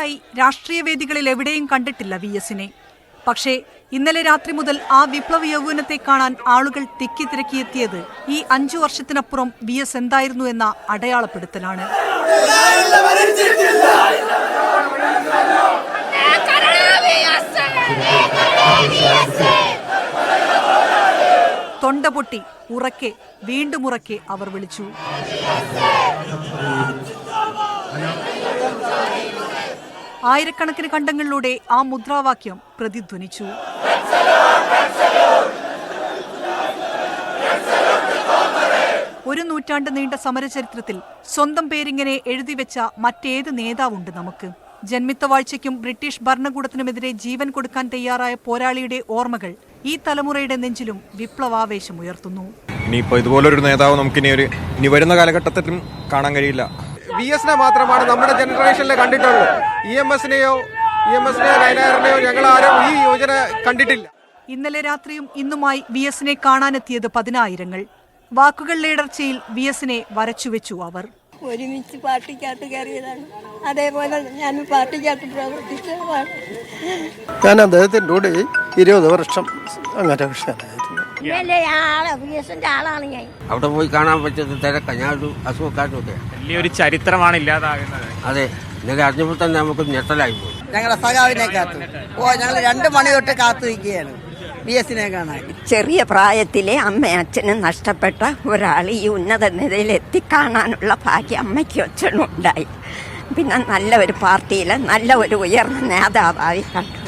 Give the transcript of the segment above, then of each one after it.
വർഷങ്ങളായി രാഷ്ട്രീയ വേദികളിൽ എവിടെയും കണ്ടിട്ടില്ല VS-നെ. പക്ഷേ ഇന്നലെ രാത്രി മുതൽ ആ വിപ്ലവ യൗവനത്തെ കാണാൻ ആളുകൾ തിക്കിത്തിരക്കിയെത്തിയത് ഈ 5 വർഷത്തിനപ്പുറം VS എന്തായിരുന്നു എന്ന അടയാളപ്പെടുത്തലാണ്. തൊണ്ട പൊട്ടി ഉറക്കെ വീണ്ടും ഉറക്കെ അവർ വിളിച്ചു. ആയിരക്കണക്കിന് കണ്ടങ്ങളിലൂടെ ആ മുദ്രാവാക്യം പ്രതിധ്വനിച്ചു. ഒരു നൂറ്റാണ്ട് നീണ്ട സമരചരിത്രത്തിൽ സ്വന്തം പേരിങ്ങനെ എഴുതിവെച്ച മറ്റേത് നേതാവുണ്ട് നമുക്ക്? ജന്മിത്തവാഴ്ചയ്ക്കും ബ്രിട്ടീഷ് ഭരണകൂടത്തിനുമെതിരെ ജീവൻ കൊടുക്കാൻ തയ്യാറായ പോരാളിയുടെ ഓർമ്മകൾ ഈ തലമുറയുടെ നെഞ്ചിലും വിപ്ലവാവേശം ഉയർത്തുന്നു. ഇനിയിപ്പോൾ ഇതുപോലൊരു നേതാവ് ഇനി വരുന്ന കാലഘട്ടത്തിലും കാണാൻ കഴിയില്ല. VS-നെ മാത്രമാണ് നമ്മുടെ ജനറേഷനിൽ കണ്ടിട്ടുള്ളൂ. EMS-നെയോ നയനാറിനെയോ ഞങ്ങൾ ആരും ഈ യോജന കണ്ടിട്ടില്ല. ഇന്നലെ രാത്രിയും ഇന്നുമായി VS-നെ കാണാനെത്തിയത് 10,000-ങ്ങൾ. വാക്കുകളുടെ ഇടർച്ചയിൽ VS-നെ വരച്ചുവെച്ചു അവർ. ഒരുമിച്ച് പാർട്ടിക്കകത്ത് കയറിയതാണ്. അതേപോലെ ഞാൻ പാർട്ടിക്കകത്ത് പ്രവർത്തിച്ചതാണ്. ഞാൻ അദ്ദേഹത്തിൻ്റെ കൂടെ 20 വർഷം അങ്ങനെ ആളാണ് ഞാൻ. അവിടെ പോയി കാണാൻ പറ്റുന്ന തിരക്കാണ്. ഞാനൊരു അസുഖക്കാരനൊക്കെ വലിയൊരു ചരിത്രമാണ് ഇല്ലാതാകുന്നത്. അതെ, ഇന്നലെ അറിഞ്ഞപ്പോൾ തന്നെ നമുക്ക് ഞെട്ടലായി പോയി. ഞങ്ങളുടെ സഖാവിനെ കാത്തു ഞങ്ങൾ 2 മണി തൊട്ട് കാത്തു നിൽക്കുകയാണ് VS-നെ കാണാൻ. ചെറിയ പ്രായത്തിലെ അമ്മയും അച്ഛനും നഷ്ടപ്പെട്ട ഒരാൾ ഈ ഉന്നത നിലയിൽ എത്തിക്കാണാനുള്ള ഭാഗ്യം അമ്മയ്ക്കും അച്ഛനും ഉണ്ടായി. പിന്നെ നല്ല ഒരു പാർട്ടിയിലെ നല്ല ഒരു ഉയർന്ന നേതാവായി കണ്ടു.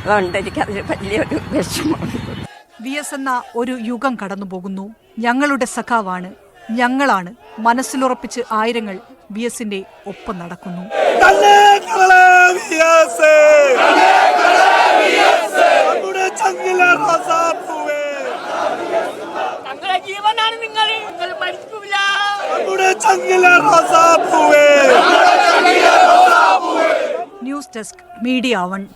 അതുകൊണ്ട് എനിക്കതിൽ വലിയൊരു വിഷമമുണ്ട്. VS എന്ന ഒരു യുഗം കടന്നുപോകുന്നു. ഞങ്ങളുടെ സഖാവാണ്, ഞങ്ങളാണ് മനസ്സിലുറപ്പിച്ച് ആയിരങ്ങൾ VS-ന്റെ ഒപ്പം നടക്കുന്നു. News desk media 1.